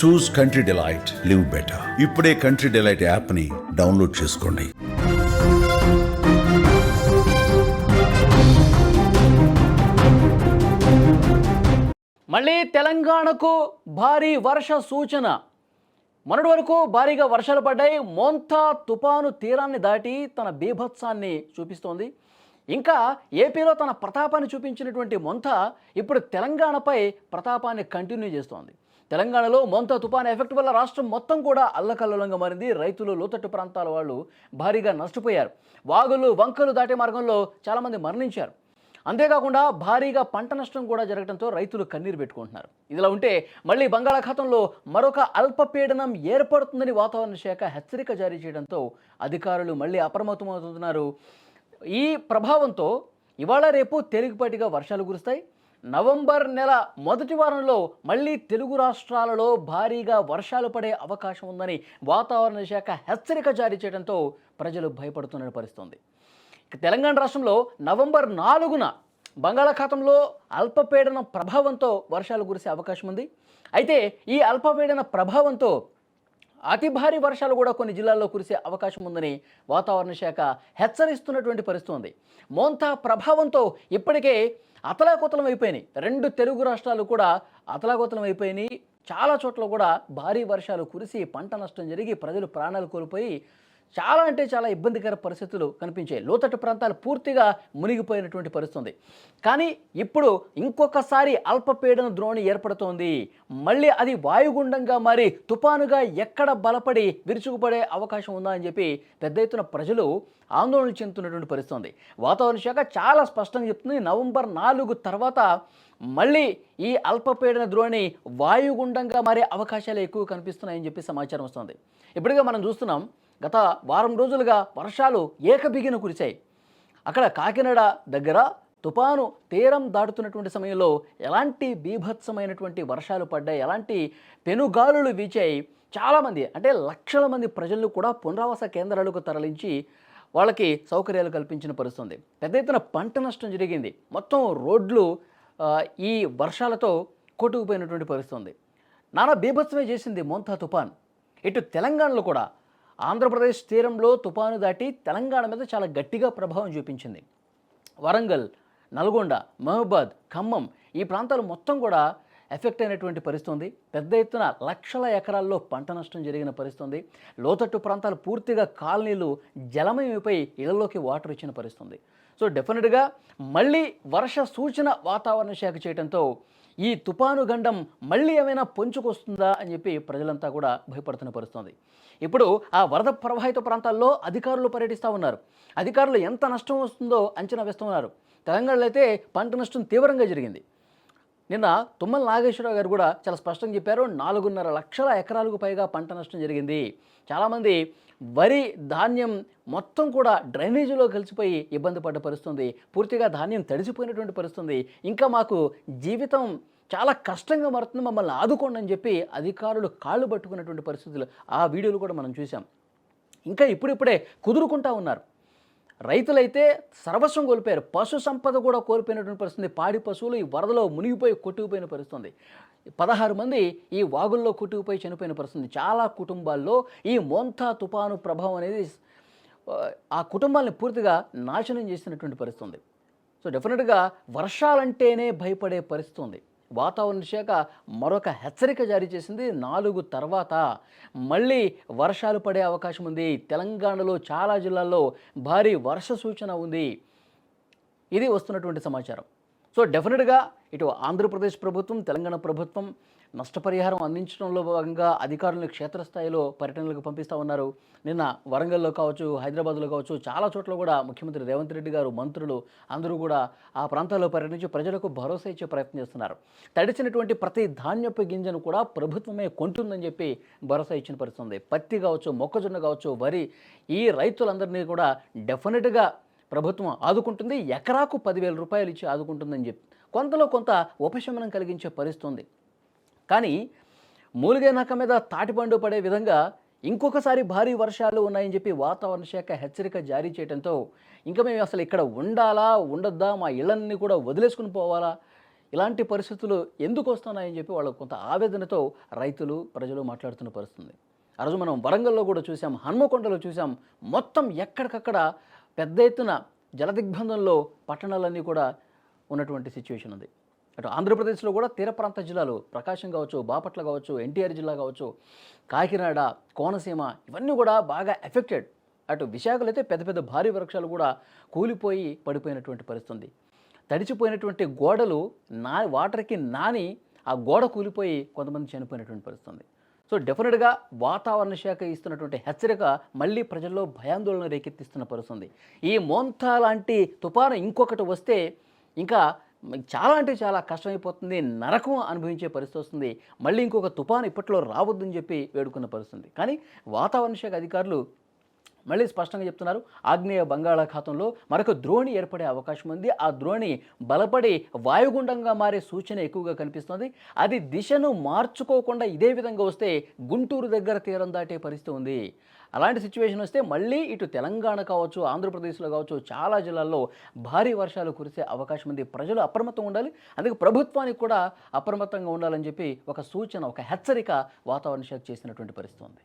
చూస్ country delight, live better. ఇప్పుడే country delight యాప్ని download చేసుకోండి. మళ్ళీ తెలంగాణకు భారీ వర్ష సూచన. మొన్నటి వరకు భారీగా వర్షాలు పడ్డాయి. మోంతా తుపాను తీరాన్ని దాటి తన బీభత్సాన్ని చూపిస్తోంది. ఇంకా ఏపీలో తన ప్రతాపాన్ని చూపించినటువంటి మోంతా ఇప్పుడు తెలంగాణపై ప్రతాపాన్ని కంటిన్యూ చేస్తోంది. తెలంగాణలో మోంతా తుపాను ఎఫెక్ట్ వల్ల రాష్ట్రం మొత్తం కూడా అల్లకల్లోలంగా మారింది. రైతులు, లోతట్టు ప్రాంతాల వాళ్ళు భారీగా నష్టపోయారు. వాగులు, వంకలు దాటే మార్గంలో చాలామంది మరణించారు. అంతేకాకుండా భారీగా పంట నష్టం కూడా జరగడంతో రైతులు కన్నీరు పెట్టుకుంటున్నారు. ఇదిలా ఉంటే మళ్ళీ బంగాళాఖాతంలో మరొక అల్పపీడనం ఏర్పడుతుందని వాతావరణ శాఖ హెచ్చరిక జారీ చేయడంతో అధికారులు మళ్ళీ అప్రమత్తమవుతున్నారు. ఈ ప్రభావంతో ఇవాళ రేపు తేలికపాటిగా వర్షాలు కురుస్తాయి. నవంబర్ నెల మొదటి వారంలో మళ్ళీ తెలుగు రాష్ట్రాలలో భారీగా వర్షాలు పడే అవకాశం ఉందని వాతావరణ శాఖ హెచ్చరిక జారీ చేయడంతో ప్రజలు భయపడుతున్న పరిస్థితుంది. తెలంగాణ రాష్ట్రంలో నవంబర్ 4న బంగాళాఖాతంలో అల్పపీడనం ప్రభావంతో వర్షాలు కురిసే అవకాశం ఉంది. అయితే ఈ అల్పపీడన ప్రభావంతో అతి భారీ వర్షాలు కూడా కొన్ని జిల్లాల్లో కురిసే అవకాశం ఉందని వాతావరణ శాఖ హెచ్చరిస్తున్నటువంటి పరిస్థితి ఉంది. మోంతా ప్రభావంతో ఇప్పటికే అతలాకుతలం అయిపోయినాయి. 2 తెలుగు రాష్ట్రాలు కూడా అతలాకుతలం అయిపోయినాయి. చాలా చోట్ల కూడా భారీ వర్షాలు కురిసి పంట నష్టం జరిగి ప్రజలు ప్రాణాలు కోల్పోయి చాలా అంటే చాలా ఇబ్బందికర పరిస్థితులు కనిపించాయి. లోతట్టు ప్రాంతాలు పూర్తిగా మునిగిపోయినటువంటి పరిస్థితి. కానీ ఇప్పుడు ఇంకొకసారి అల్పపీడన ద్రోణి ఏర్పడుతోంది. మళ్ళీ అది వాయుగుండంగా మారి తుపానుగా ఎక్కడ బలపడి విరుచుకుపడే అవకాశం ఉందా అని చెప్పి పెద్ద ఎత్తున ప్రజలు ఆందోళన చెందుతున్నటువంటి పరిస్థితి. వాతావరణ శాఖ చాలా స్పష్టంగా చెప్తుంది, నవంబర్ 4 తర్వాత మళ్ళీ ఈ అల్పపీడన ద్రోణి వాయుగుండంగా మారే అవకాశాలు ఎక్కువ కనిపిస్తున్నాయని చెప్పి సమాచారం వస్తుంది. ఇప్పటికే మనం చూస్తున్నాం, గత వారం రోజులుగా వర్షాలు ఏకబిగిన కురిశాయి. అక్కడ కాకినాడ దగ్గర తుపాను తీరం దాటుతున్నటువంటి సమయంలో ఎలాంటి బీభత్సమైనటువంటి వర్షాలు పడ్డాయి, ఎలాంటి పెనుగాలులు వీచాయి. చాలామంది అంటే లక్షల మంది ప్రజలను కూడా పునరావాస కేంద్రాలకు తరలించి వాళ్ళకి సౌకర్యాలు కల్పించిన పరిస్థితుంది. పెద్ద ఎత్తున పంట నష్టం జరిగింది. మొత్తం రోడ్లు ఈ వర్షాలతో కొట్టుకుపోయినటువంటి పరిస్థితుంది. నానా బీభత్సమే చేసింది మోంతా తుఫాన్. ఇటు తెలంగాణలో కూడా ఆంధ్రప్రదేశ్ తీరంలో తుపాను దాటి తెలంగాణ మీద చాలా గట్టిగా ప్రభావం చూపించింది. వరంగల్, నల్గొండ, మహబూబాద్, ఖమ్మం ఈ ప్రాంతాలు మొత్తం కూడా ఎఫెక్ట్ అయినటువంటి పరిస్థితి ఉంది. పెద్ద ఎత్తున లక్షల ఎకరాల్లో పంట నష్టం జరిగిన పరిస్థితి ఉంది. లోతట్టు ప్రాంతాలు పూర్తిగా కాలనీలు జలమయమైపోయి ఇళ్లలోకి వాటర్ ఇచ్చిన పరిస్థితి. సో డెఫినెట్గా మళ్ళీ వర్ష సూచన వాతావరణ శాఖ చేయడంతో ఈ తుపాను గండం మళ్ళీ ఏమైనా పొంచుకొస్తుందా అని చెప్పి ప్రజలంతా కూడా భయపడుతున్న పరిస్థితుంది. ఇప్పుడు ఆ వరద ప్రభావిత ప్రాంతాల్లో అధికారులు పర్యటిస్తూ ఉన్నారు. అధికారులు ఎంత నష్టం వస్తుందో అంచనా వేస్తున్నారు. తెలంగాణలో అయితే పంట నష్టం తీవ్రంగా జరిగింది. నిన్న తుమ్మల నాగేశ్వరరావు గారు కూడా చాలా స్పష్టంగా చెప్పారు, 4.5 లక్షల ఎకరాలకు పైగా పంట నష్టం జరిగింది. చాలామంది వరి ధాన్యం మొత్తం కూడా డ్రైనేజీలో కలిసిపోయి ఇబ్బంది పడ్డ పరిస్థితుంది. పూర్తిగా ధాన్యం తడిసిపోయినటువంటి పరిస్థితుంది. ఇంకా మాకు జీవితం చాలా కష్టంగా మారుతుంది, మమ్మల్ని ఆదుకోండి అని చెప్పి అధికారులు కాళ్ళు పట్టుకున్నటువంటి పరిస్థితులు ఆ వీడియోలు కూడా మనం చూసాం. ఇంకా ఇప్పుడిప్పుడే కుదురుకుంటా ఉన్నారు. రైతులైతే సర్వస్వం కోల్పోయారు. పశు సంపద కూడా కోల్పోయినటువంటి పరిస్థితి. పాడి పశువులు ఈ వరదలో మునిగిపోయి కొట్టుకుపోయిన పరిస్థితి. 16 మంది ఈ వాగుల్లో కొట్టుకుపోయి చనిపోయిన పరిస్థితి. చాలా కుటుంబాల్లో ఈ మోంతా తుపాను ప్రభావం అనేది ఆ కుటుంబాలను పూర్తిగా నాశనం చేసినటువంటి పరిస్థితి. సో డెఫినెట్గా వర్షాలంటేనే భయపడే పరిస్థితి ఉంది. వాతావరణ శాఖ మరొక హెచ్చరిక జారీ చేసింది. 4 తర్వాత మళ్ళీ వర్షాలు పడే అవకాశం ఉంది. తెలంగాణలో చాలా జిల్లాల్లో భారీ వర్ష సూచన ఉంది. ఇది వస్తున్నటువంటి సమాచారం. సో డెఫినెట్గా ఇటు ఆంధ్రప్రదేశ్ ప్రభుత్వం, తెలంగాణ ప్రభుత్వం నష్టపరిహారం అందించడంలో భాగంగా అధికారులను క్షేత్రస్థాయిలో పర్యటనలకు పంపిస్తూ ఉన్నారు. నిన్న వరంగల్లో కావచ్చు, హైదరాబాద్లో కావచ్చు, చాలా చోట్ల కూడా ముఖ్యమంత్రి రేవంత్ రెడ్డి గారు, మంత్రులు అందరూ కూడా ఆ ప్రాంతాల్లో పర్యటించి ప్రజలకు భరోసా ఇచ్చే ప్రయత్నం చేస్తున్నారు. తడిసినటువంటి ప్రతి ధాన్యపు గింజను కూడా ప్రభుత్వమే కొంటుందని చెప్పి భరోసా ఇచ్చిన పరిస్థితి ఉంది. పత్తి కావచ్చు, మొక్కజొన్న కావచ్చు, వరి ఈ రైతులందరినీ కూడా డెఫినెట్గా ప్రభుత్వం ఆదుకుంటుంది. ఎకరాకు 10,000 రూపాయలు ఇచ్చి ఆదుకుంటుందని చెప్పి కొంతలో కొంత ఉపశమనం కలిగించే పరిస్థితి ఉంది. కానీ మూలిగే నక్క మీద తాటిపండు పడే విధంగా ఇంకొకసారి భారీ వర్షాలు ఉన్నాయని చెప్పి వాతావరణ శాఖ హెచ్చరిక జారీ చేయడంతో ఇంకా మేము అసలు ఇక్కడ ఉండాలా ఉండొద్దా, మా ఇళ్ళన్నీ కూడా వదిలేసుకుని పోవాలా, ఇలాంటి పరిస్థితులు ఎందుకు వస్తున్నాయని చెప్పి వాళ్ళు కొంత ఆవేదనతో రైతులు ప్రజలు మాట్లాడుతున్న పరిస్థితుంది. ఆ రోజు మనం వరంగల్లో కూడా చూసాం, హన్మకొండలో చూసాం, మొత్తం ఎక్కడికక్కడ పెద్ద ఎత్తున జలదిగ్బంధంలో పట్టణాలన్నీ కూడా ఉన్నటువంటి సిచ్యువేషన్ ఉంది. అటు ఆంధ్రప్రదేశ్లో కూడా తీర ప్రాంత జిల్లాలు ప్రకాశం కావచ్చు, బాపట్ల కావచ్చు, ఎన్టీఆర్ జిల్లా కావచ్చు, కాకినాడ, కోనసీమ ఇవన్నీ కూడా బాగా ఎఫెక్టెడ్. అటు విశాఖలో అయితే పెద్ద పెద్ద భారీ వృక్షాలు కూడా కూలిపోయి పడిపోయినటువంటి పరిస్థితి ఉంది. తడిచిపోయినటువంటి గోడలు వాటర్కి నాని ఆ గోడ కూలిపోయి కొంతమంది చనిపోయినటువంటి పరిస్థితి ఉంది. సో డెఫినెట్గా వాతావరణ శాఖ ఇస్తున్నటువంటి హెచ్చరిక మళ్ళీ ప్రజల్లో భయాందోళన రేకెత్తిస్తున్న పరిస్థితి. ఈ మోంతా లాంటి తుఫాను ఇంకొకటి వస్తే ఇంకా చాలా అంటే చాలా కష్టమైపోతుంది, నరకం అనుభవించే పరిస్థితి వస్తుంది. మళ్ళీ ఇంకొక తుఫాను ఇప్పట్లో రావద్దని చెప్పి వేడుకున్న పరిస్థితి. కానీ వాతావరణ శాఖ అధికారులు మళ్ళీ స్పష్టంగా చెప్తున్నారు, ఆగ్నేయ బంగాళాఖాతంలో మరొక ద్రోణి ఏర్పడే అవకాశం ఉంది. ఆ ద్రోణి బలపడి వాయుగుండంగా మారే సూచన ఎక్కువగా కనిపిస్తుంది. అది దిశను మార్చుకోకుండా ఇదే విధంగా వస్తే గుంటూరు దగ్గర తీరం దాటే పరిస్థితి ఉంది. అలాంటి సిచ్యువేషన్ వస్తే మళ్ళీ ఇటు తెలంగాణ కావచ్చు, ఆంధ్రప్రదేశ్లో కావచ్చు, చాలా జిల్లాల్లో భారీ వర్షాలు కురిసే అవకాశం ఉంది. ప్రజలు అప్రమత్తంగా ఉండాలి. అందుకే ప్రభుత్వానికి కూడా అప్రమత్తంగా ఉండాలని చెప్పి ఒక సూచన, ఒక హెచ్చరిక వాతావరణ శాఖ చేసినటువంటి పరిస్థితి ఉంది.